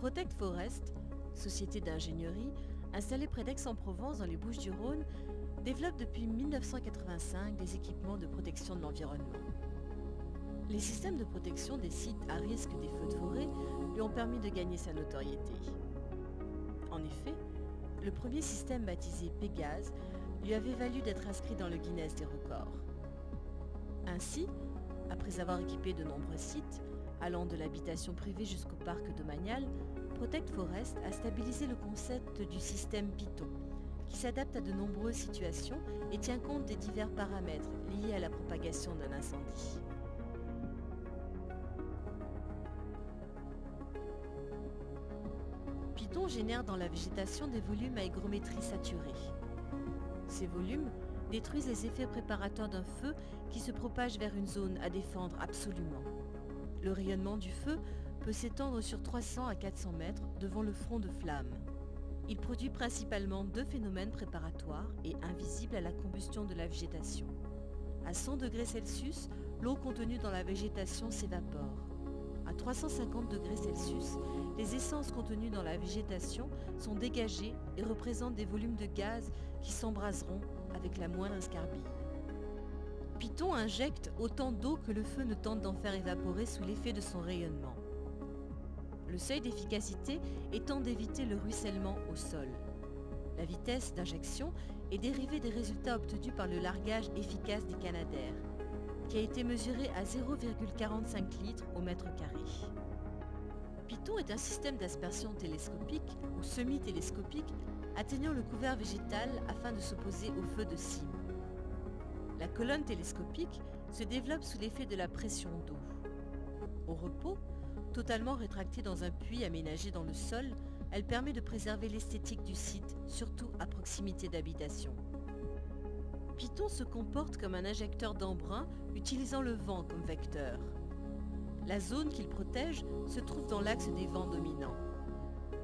Protect Forest, société d'ingénierie installée près d'Aix-en-Provence dans les Bouches-du-Rhône, développe depuis 1985 des équipements de protection de l'environnement. Les systèmes de protection des sites à risque des feux de forêt lui ont permis de gagner sa notoriété. En effet, le premier système baptisé Pégase lui avait valu d'être inscrit dans le Guinness des records. Ainsi, après avoir équipé de nombreux sites, allant de l'habitation privée jusqu'au parc domanial, Protect Forest a stabilisé le concept du système Python, qui s'adapte à de nombreuses situations et tient compte des divers paramètres liés à la propagation d'un incendie. Python génère dans la végétation des volumes à hygrométrie saturée. Ces volumes détruisent les effets préparateurs d'un feu qui se propage vers une zone à défendre absolument. Le rayonnement du feu peut s'étendre sur 300 à 400 mètres devant le front de flamme. Il produit principalement deux phénomènes préparatoires et invisibles à la combustion de la végétation. À 100 degrés Celsius, l'eau contenue dans la végétation s'évapore. À 350 degrés Celsius, les essences contenues dans la végétation sont dégagées et représentent des volumes de gaz qui s'embraseront avec la moindre escarbille. Python injecte autant d'eau que le feu ne tente d'en faire évaporer sous l'effet de son rayonnement. Le seuil d'efficacité étant d'éviter le ruissellement au sol. La vitesse d'injection est dérivée des résultats obtenus par le largage efficace des canadaires, qui a été mesuré à 0,45 litres au mètre carré. Python est un système d'aspersion télescopique ou semi-télescopique atteignant le couvert végétal afin de s'opposer au feu de cime. La colonne télescopique se développe sous l'effet de la pression d'eau. Au repos, totalement rétractée dans un puits aménagé dans le sol, elle permet de préserver l'esthétique du site, surtout à proximité d'habitations. Python se comporte comme un injecteur d'embrun utilisant le vent comme vecteur. La zone qu'il protège se trouve dans l'axe des vents dominants.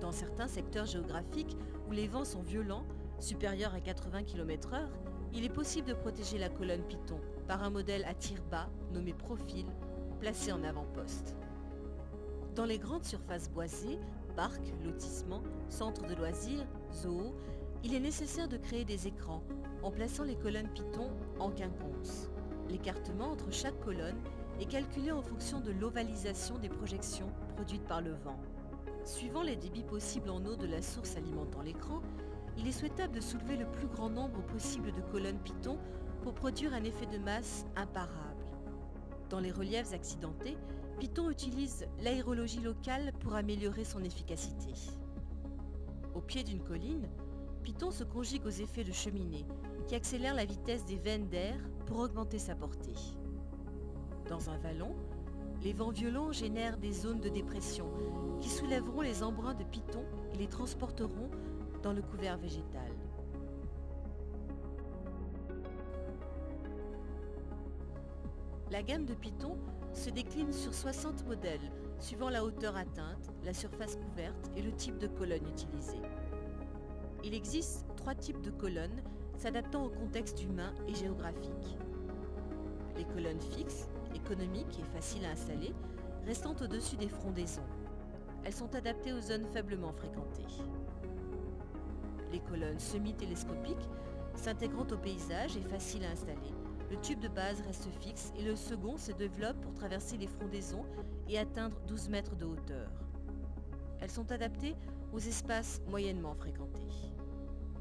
Dans certains secteurs géographiques où les vents sont violents, supérieurs à 80 km/h, il est possible de protéger la colonne Python par un modèle à tir bas nommé Profil, placé en avant-poste. Dans les grandes surfaces boisées, parcs, lotissements, centres de loisirs, zoos, il est nécessaire de créer des écrans en plaçant les colonnes Python en quinconce. L'écartement entre chaque colonne est calculé en fonction de l'ovalisation des projections produites par le vent. Suivant les débits possibles en eau de la source alimentant l'écran, il est souhaitable de soulever le plus grand nombre possible de colonnes Python pour produire un effet de masse imparable. Dans les reliefs accidentés, Python utilise l'aérologie locale pour améliorer son efficacité. Au pied d'une colline, Python se conjugue aux effets de cheminée qui accélèrent la vitesse des veines d'air pour augmenter sa portée. Dans un vallon, les vents violents génèrent des zones de dépression qui soulèveront les embruns de Python et les transporteront dans le couvert végétal. La gamme de Python se décline sur 60 modèles, suivant la hauteur atteinte, la surface couverte et le type de colonne utilisée. Il existe 3 types de colonnes s'adaptant au contexte humain et géographique. Les colonnes fixes, économiques et faciles à installer, restant au-dessus des frondaisons. Elles sont adaptées aux zones faiblement fréquentées. Les colonnes semi-télescopiques, s'intégrant au paysage et faciles à installer. Le tube de base reste fixe et le second se développe pour traverser les frondaisons et atteindre 12 mètres de hauteur. Elles sont adaptées aux espaces moyennement fréquentés.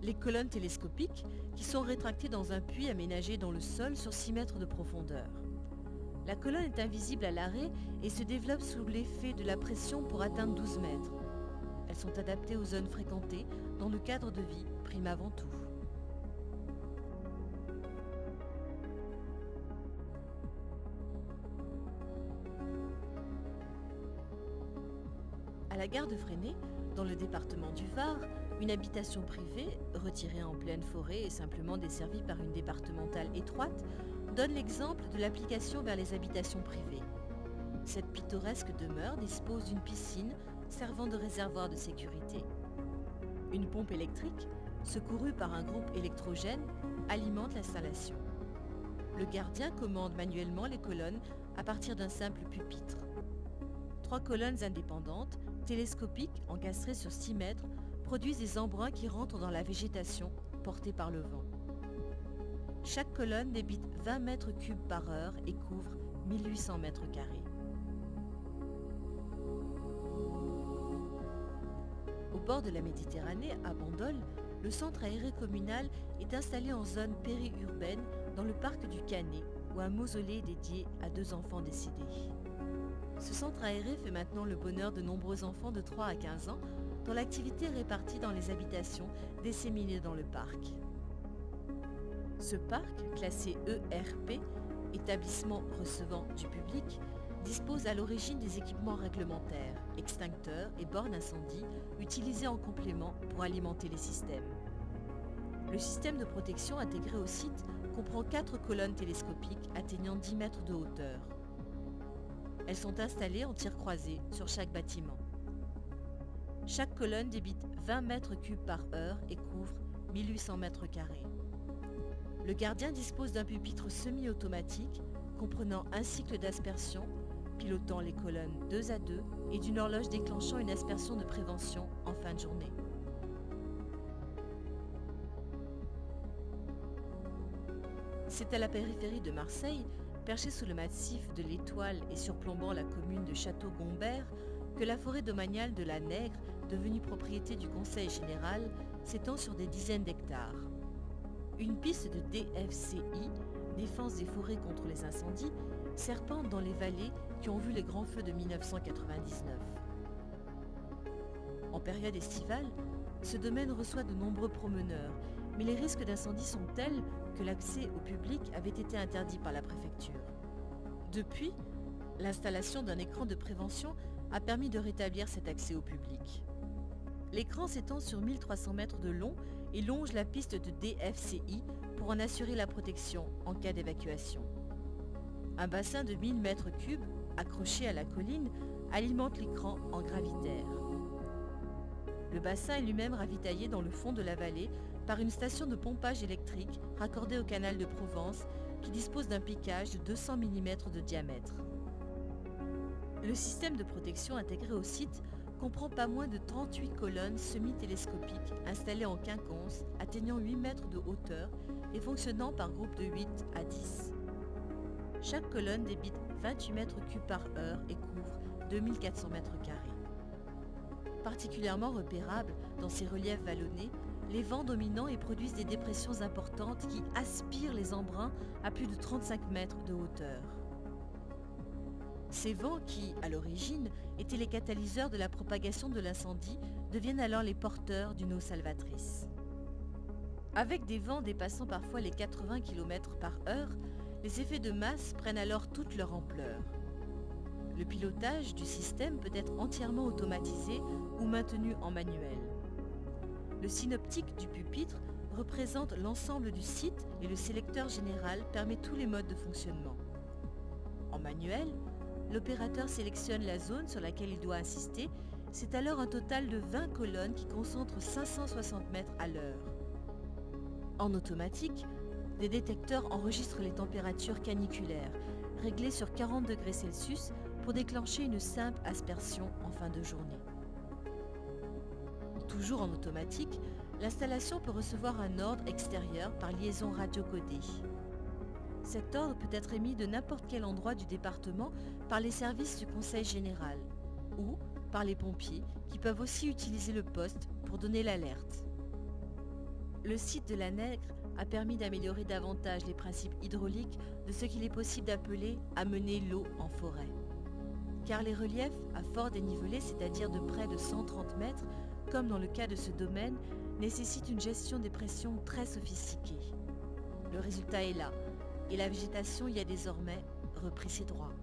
Les colonnes télescopiques, qui sont rétractées dans un puits aménagé dans le sol sur 6 mètres de profondeur. La colonne est invisible à l'arrêt et se développe sous l'effet de la pression pour atteindre 12 mètres. Elles sont adaptées aux zones fréquentées dont le cadre de vie prime avant tout. À la gare de Fresnay, dans le département du Var, une habitation privée, retirée en pleine forêt et simplement desservie par une départementale étroite, donne l'exemple de l'application vers les habitations privées. Cette pittoresque demeure dispose d'une piscine servant de réservoir de sécurité. Une pompe électrique, secourue par un groupe électrogène, alimente l'installation. Le gardien commande manuellement les colonnes à partir d'un simple pupitre. 3 colonnes indépendantes, télescopiques, encastrées sur 6 mètres, produisent des embruns qui rentrent dans la végétation, portés par le vent. Chaque colonne débite 20 mètres cubes par heure et couvre 1800 mètres carrés. Au bord de la Méditerranée, à Bandol, le centre aéré communal est installé en zone périurbaine dans le parc du Canet, où un mausolée est dédié à 2 enfants décédés. Ce centre aéré fait maintenant le bonheur de nombreux enfants de 3 à 15 ans, dont l'activité est répartie dans les habitations disséminées dans le parc. Ce parc, classé ERP, établissement recevant du public, dispose à l'origine des équipements réglementaires, extincteurs et bornes incendie utilisés en complément pour alimenter les systèmes. Le système de protection intégré au site comprend 4 colonnes télescopiques atteignant 10 mètres de hauteur. Elles sont installées en tir croisé sur chaque bâtiment. Chaque colonne débite 20 mètres cubes par heure et couvre 1800 mètres carrés. Le gardien dispose d'un pupitre semi-automatique comprenant un cycle d'aspersion, pilotant les colonnes 2 à 2 et d'une horloge déclenchant une aspersion de prévention en fin de journée. C'est à la périphérie de Marseille, perché sous le massif de l'Étoile et surplombant la commune de Château-Gombert, que la forêt domaniale de la Nègre, devenue propriété du Conseil général, s'étend sur des dizaines d'hectares. Une piste de DFCI, Défense des forêts contre les incendies, serpente dans les vallées qui ont vu les grands feux de 1999. En période estivale, ce domaine reçoit de nombreux promeneurs, mais les risques d'incendie sont tels que l'accès au public avait été interdit par la préfecture. Depuis, l'installation d'un écran de prévention a permis de rétablir cet accès au public. L'écran s'étend sur 1300 mètres de long et longe la piste de DFCI pour en assurer la protection en cas d'évacuation. Un bassin de 1000 mètres cubes, accroché à la colline, alimente l'écran en gravitaire. Le bassin est lui-même ravitaillé dans le fond de la vallée par une station de pompage électrique raccordée au canal de Provence qui dispose d'un piquage de 200 mm de diamètre. Le système de protection intégré au site comprend pas moins de 38 colonnes semi-télescopiques installées en quinconce, atteignant 8 mètres de hauteur et fonctionnant par groupe de 8 à 10. Chaque colonne débite 28 mètres cubes par heure et couvre 2400 mètres carrés. Particulièrement repérables dans ces reliefs vallonnés, les vents dominants y produisent des dépressions importantes qui aspirent les embruns à plus de 35 mètres de hauteur. Ces vents qui, à l'origine, étaient les catalyseurs de la propagation de l'incendie, deviennent alors les porteurs d'une eau salvatrice. Avec des vents dépassant parfois les 80 km par heure, les effets de masse prennent alors toute leur ampleur. Le pilotage du système peut être entièrement automatisé ou maintenu en manuel. Le synoptique du pupitre représente l'ensemble du site et le sélecteur général permet tous les modes de fonctionnement. En manuel, l'opérateur sélectionne la zone sur laquelle il doit insister. C'est alors un total de 20 colonnes qui concentrent 560 mètres à l'heure. En automatique, des détecteurs enregistrent les températures caniculaires, réglées sur 40 degrés Celsius pour déclencher une simple aspersion en fin de journée. Toujours en automatique, l'installation peut recevoir un ordre extérieur par liaison radiocodée. Cet ordre peut être émis de n'importe quel endroit du département par les services du Conseil général ou par les pompiers qui peuvent aussi utiliser le poste pour donner l'alerte. Le site de la Nègre a permis d'améliorer davantage les principes hydrauliques de ce qu'il est possible d'appeler amener l'eau en forêt. Car les reliefs à fort dénivelé, c'est-à-dire de près de 130 mètres, comme dans le cas de ce domaine, nécessitent une gestion des pressions très sophistiquée. Le résultat est là, et la végétation y a désormais repris ses droits.